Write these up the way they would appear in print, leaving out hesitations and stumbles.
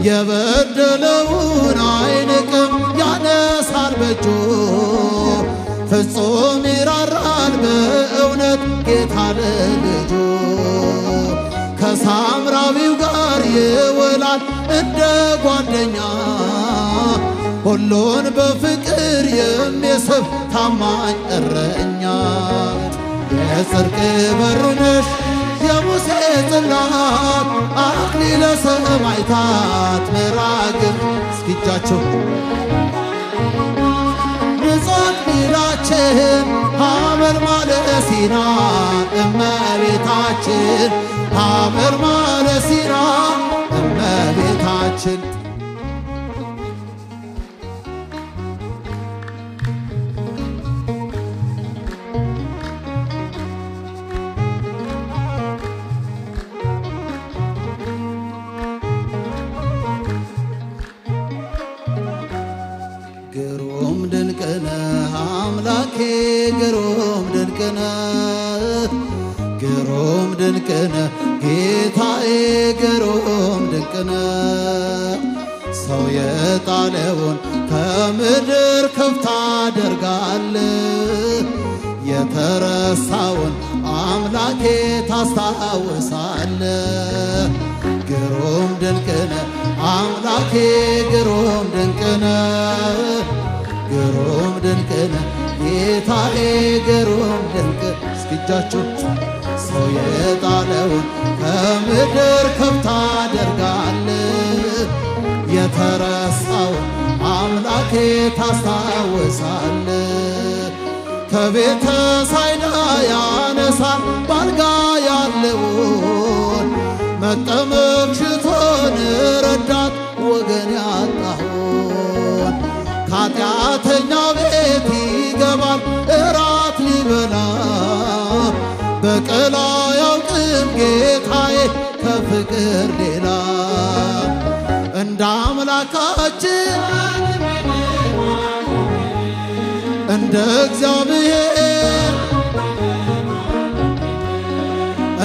የበደለውን አይንቅም ያነሳል በእጁ ፍጹም ይራራል በእውነት ጌታ ለልጁ ከሳምራዊው ጋር ይውላል እንደ ጓደኛ ሁሉን በፍቅር የሚስብ ታማኝ እረኛ የጽድቅ በር ነሽ የሙሴ ጽላት አክሊለ ሰማዕታት ምራግብ እስኪጃቸው ንጹሕ ሚላችን ሐመልማለ ሲና እመቤታችን ሐመልማለ ሲና እመቤታችን ግሩም ድንቅ ነህ አምላኬ ግሩም ድንቅ ነህ ግሩም ድንቅ ነህ ጌታዬ ግሩም ድንቅ ነህ ሰው የጣለውን ከምድር ከፍ ታደርጋለህ የተረሳውን አምላኬ ታስታውሳለህ ግሩም ድንቅ ነህ አምላኬ ግሩም ድንቅ ነህ ግሩም ድንቅ ነህ ጌታዬ ግሩም ድንቅ እስኪጃችሁ ሰው የጣለውን ከምድር ከፍ ታደርጋለህ የተረሳውን አምላኬ ታስታውሳለህ ከቤተ ሳይዳ ያነሳል ባልጋ ያለውን መጠመቅ ሽቶን ረዳት ወገን ያጣሁን ከኃጢአተኛ ቤት ይገባል እራት ሊበላ በቀል አያውቅም ጌታዬ ከፍቅር ሌላ እንደ አምላካችን እንደ እግዚአብሔር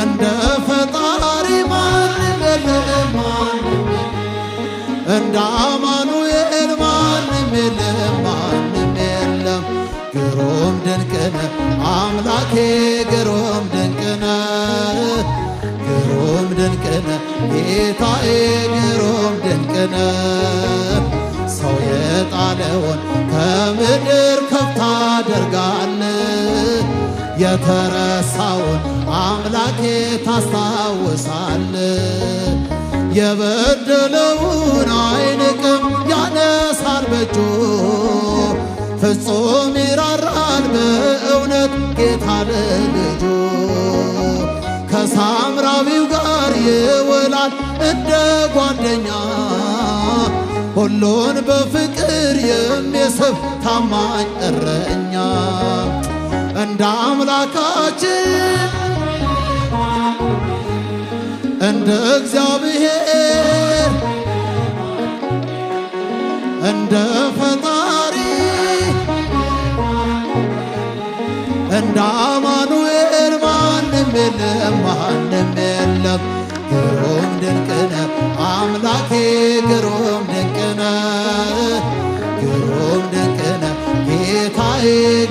እንደ ፈጣሪ ማንም የለም እንደ አማኑኤል ማንም የለም ማንም የለም ግሩም ድንቅ ነህ አምላኬ ግሩም ድንቅ ነህ ግሩም ድንቅ ነህ ጌታዬ ግሩም ድንቅ ነህ ሰው የጣለውን ከምድር ከፍ ታደርጋለህ የተረሳውን አምላኬ ታስታውሳለህ የበደለውን አይንቅም ያነሳል በእጁ ፍጹም ይራራል በእውነት ጌታ ለልጁ ከሳምራዊው ጋር ይውላል እንደ ጓደኛ ሁሉን በፍቅር የሚስብ ታማኝ እረኛ እንደ አምላካችን እንደ እግዚአብሔር እንደ ፈጣሪ እንደ አማኑኤል ማንም የለም ማንም የለም ግሩም ድንቅ ነህ አምላኬ ግሩም ድንቅ ነህ ግሩም ድንቅ ነህ ጌታዬ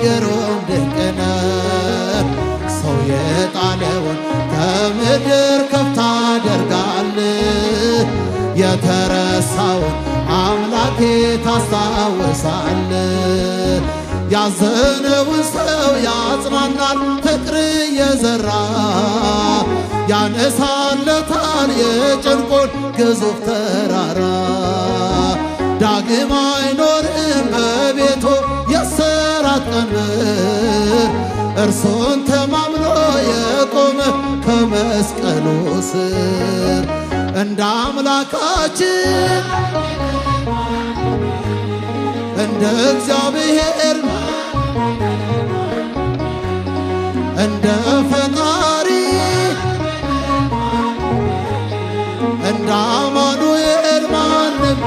ግሩም ድንቅ ነህ ሰው የጣለውን ከምድር ከፍ ታደርጋለህ የተረሳውን አምላኬ ታስታውሳለህ ያዘነውን ሰው ያጽናናል ፍቅር የዘራ ያነሳለታል የጭንቁን ግዙፍ ተራራ ዳግም አይኖርም በቤቱ የእስራት ቀንበር እርሱን ተማምኖ የቆመ ከመስቀሉ ስር እንደ አምላካችን እንደ እግዚአብሔር እንደ ፈጣሪ እንደ አማኑኤል ማንም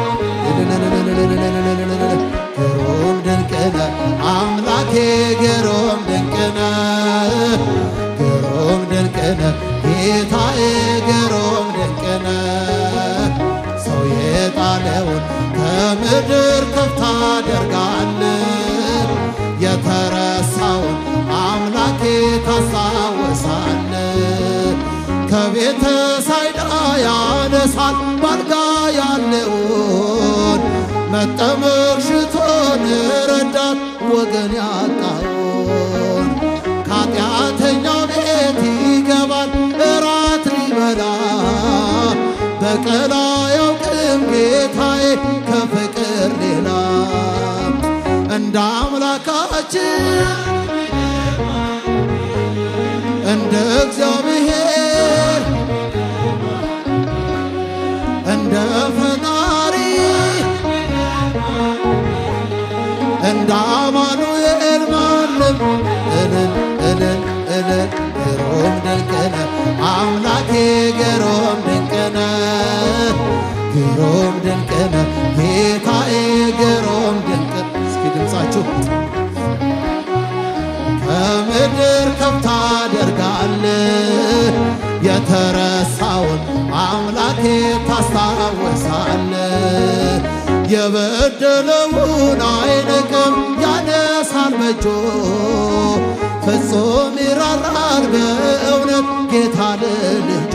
ግሩም ድንቅ ነህ አምላኬ ግሩም ድንቅ ነህ ግሩም ድንቅ ነህ ጌታዬ ግሩም ድንቅ ነህ ሰው የጣለውን ከምድር ከፍ ታደርጋለህ። የተረሳውን አምላኬ ታስታውሳለህ። ከቤተ ሳይዳ ያነሳል ባልጋ ያለውን መጠመቅ ሽቶን ረዳት ወገን ያጣውን ከኃጢአተኛው ቤት ይገባል እራት ሊበላ በቀል አያውቅም ጌታዬ ከፍቅር ሌላ እንደ አምላካችን እንደ እግዚአብሔር እንደ ፈጣሪ እንደ አማኑኤል ማንም እልል እልል እልል ግሩም ድንቅ ነህ አምላኬ ግሩም ድንቅ ነህ ግሩም ድንቅ ነህ ጌታዬ ግሩም ድንቅ እስኪ ድምፃችሁ ከምድር ከፍ ታደርጋለህ የተረሳውን አምላኬ ታስታውሳለህ የበደለውን አይንቅም ያነሳል በእጁ ፍጹም ይራራል በእውነት ጌታ ለልጁ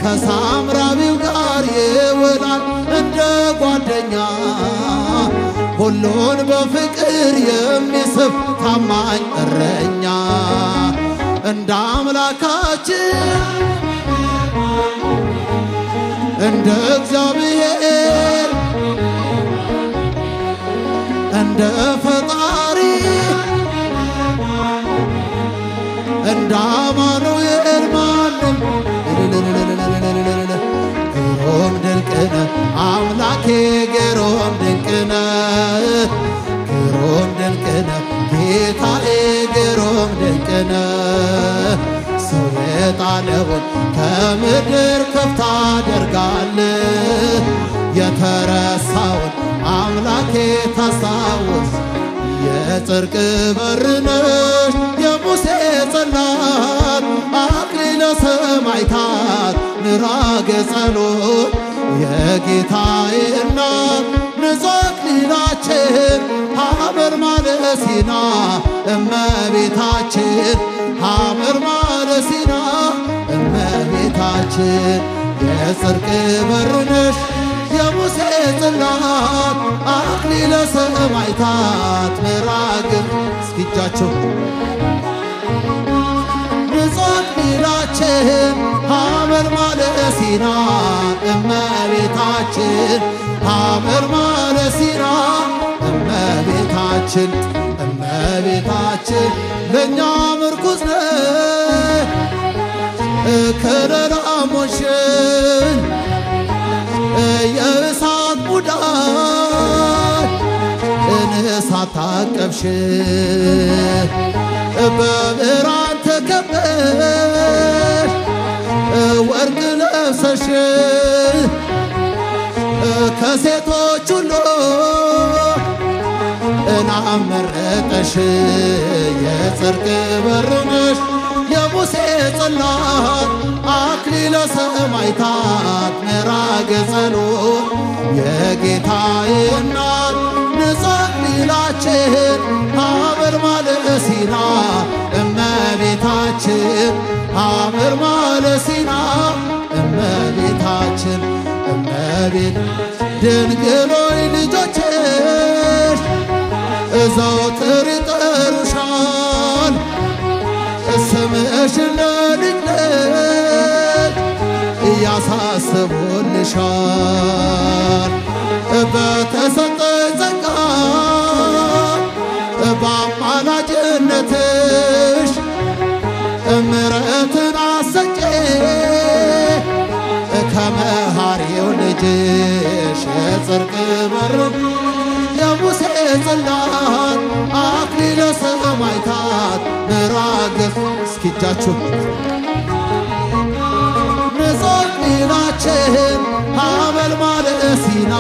ከሳምራዊው ጋር ይውላል እንደ ጓደኛ ሁሉን በፍቅር የሚስብ ታማኝ እረኛ እንደ አምላካችን እንደ እግዚአብሔር እንደ ፈጣሪ እንደ አማኑኤል ማንም ግሩም ድንቅ ነህ አምላኬ ግሩም ድንቅ ነህ ግሩም ድንቅ ነህ ጌታዬ ግሩም ድንቅ ነህ ሰው የጣለውን ከምድር ከፍ ታደርጋለህ የተረሳውን አምላኬ ታስታውስ የጽድቅ በር ነሽ የሙሴ ጽላት አክሊለ ሰማዕታት ምዕራገ ጸሎት የጌታዬ እናት ንጹሕ አክሊላችን ሐመርማለ ሲና እመቤታችን ሐመርማለ ሲና እመቤታችን የጽድቅ በር ነሽ የሙሴ ጽላት አክሊለ ሰማዕታት ምዕራገ እስኪ እጃችሁ ንጹሕ አክሊላችን ሐመርማለ ሲና እመቤታችን ሐመርማለ ሲና እመቤታችን እመቤታችን ለእኛ ምርኩዝ ነሽ ከለላ ሞሽን የእሳት ሙዳይ እንሳት ታቀብሽ በብርሃን ተከበሽ ወርቅ ለብሰሽ ከሴቶች ሁሉ እናመረጠሽ የጽድቅ በር ነሽ የሙሴ ጽላት አክሊለ ሰማዕታት ምዕራገ ጸሎት የጌታዬ እናት ንጹሕ አክሊላችን ሐመርማለ ሲና እመቤታችን ሐመርማለ ሲና እመቤታችን እመቤት ድንግል ሆይ ልጆችሽ ዘወትር ይጠሩሻል ስምሽን ለልጅ ልጅ እያሳስቡልሻል በተሰጠኝ ጸጋ በአማላጅነትሽ ምሕረትን አሰጪ ከመሐሪው ልጅሽ የጽድቅ በር የሙሴ ጽላት አክሊለ ሰማዕታት ምዕራገ እስኪ እጃችሁ ንጹሕ አክሊላችን ሐመርማለ ሲና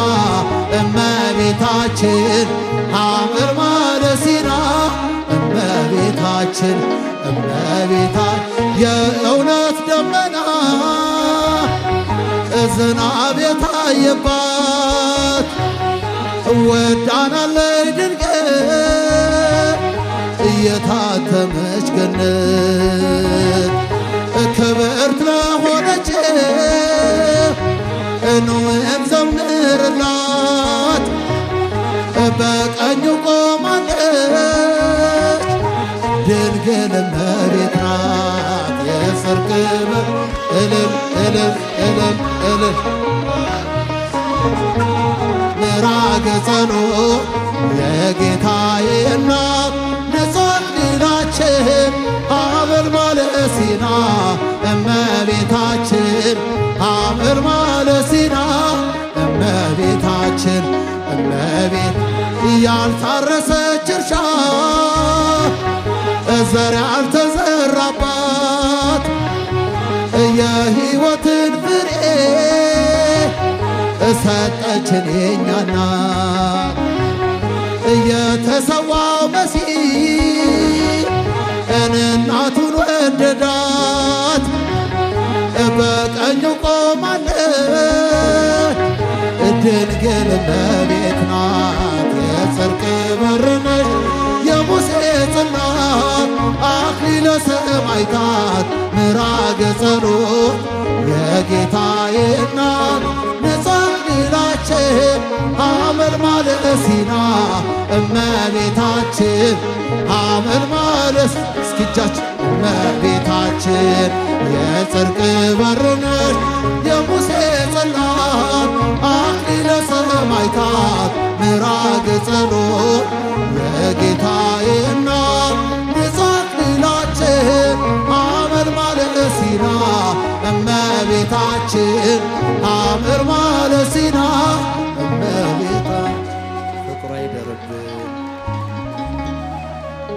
እመቤታችን ሐመርማለ ሲና እመቤታችን እመቤታችን የእውነት ደመና ዝናብ የታየባት ወዳናለች ድንገት እየታተመች ገነት ክብርት ለሆነች ኑ እንዘምርላት በቀኙ ቆማለች ድንግል እመቤት ናት የጽድቅ በር እልል እልል እልል እልል ምዕራገ ጸሎት የጌታዬ እናት ንጹሕ ድናችን ሐመልማለ ሲና እመቤታችን ሐመልማለ ሲና እመቤታችን እመቤት ያልታረሰች እርሻ ዘር ያልተዘራባት የሕይወትን ፍሬ ሰጠችን የእኛ እናት የተሰዋው መሲህ እናቱን ወደዳት በቀኙ ቆማለች ድንግል እመቤት ናት የጽድቅ በር ነች የሙሴ ጽላት አክሊለ ሰማዕታት ምዕራገ ጸሎት የጌታዬ እናት ንጹሕ ድላችን ሐመልማለ ሲና እመቤታችን ሐመልማለ እስኪጃችን እመቤታችን የጽድቅ በር ነች የሙሴ ጽላት አክሊለ ሰማዕታት ምዕራገ ጸሎት